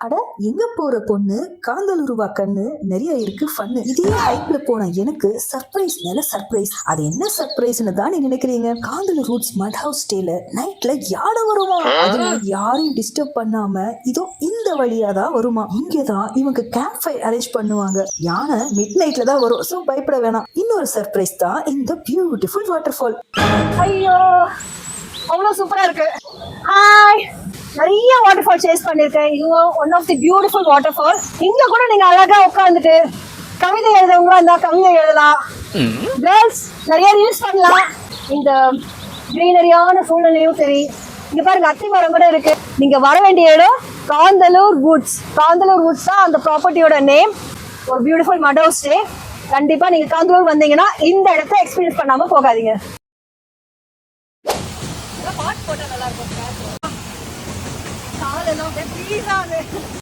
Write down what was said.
அட எங்க போற பொண்ணு காந்தலுருவா கண்ணு நிறைய இருக்கு ஃபன்னு. இதே ஹைப்ல போன எனக்கு சர்ப்ரைஸ் மேல சர்ப்ரைஸ். அது என்ன சர்ப்ரைஸ்னு தான் நீ நினைக்கிறீங்க? காந்தலூர் ரூட்ஸ் மட் ஹவுஸ் ஸ்டேல நைட்ல யானை வருமா? அதுவும் யாரையும் டிஸ்டர்ப் பண்ணாம இதோ இந்த வழியா தான் வருமா. இங்கதான் இவங்க கேம்ப் ஃபயர் அரேஞ்ச் பண்ணுவாங்க. யானை மிட் நைட்ல தான் வரும், சோ பயப்பட வேணாம். இன்னொரு சர்ப்ரைஸ் தான் இந்த பியூட்டிஃபுல் வாட்டர் ஃபால். ஐயோ அவ்வளவு சூப்பரா இருக்கு. ஹாய், நிறைய வாட்டர் ஃபால் சேஸ் பண்ணிருக்கேன். இதுவும் one of the beautiful waterfall. இங்க கூட நீங்க அழகா உட்காந்துட்டு கவிதை எழுதவங்களா இருந்தா கவிதை எழுதலாம். கேர்ள்ஸ் நிறைய யூஸ் பண்ணலாம். இந்த கிரீனரியான சூழ்நிலையும் சரி. இங்க பாருங்க அத்தி மரம் கூட இருக்கு. நீங்க வர வேண்டிய இடம் காந்தலூர் வுட்ஸ். காந்தலூர் வுட்ஸ் தான் அந்த ப்ராப்பர்ட்டியோட நேம். ஒரு பியூட்டிஃபுல் மட் ஹவுஸ் ஸ்டே. கண்டிப்பா நீங்க காந்தலூர் வந்தீங்கன்னா இந்த இடத்த எக்ஸ்பீரியன்ஸ் பண்ணாம போகாதீங்க. பாட்டு போட்டா நல்லா இருக்கும். காலெல்லாம்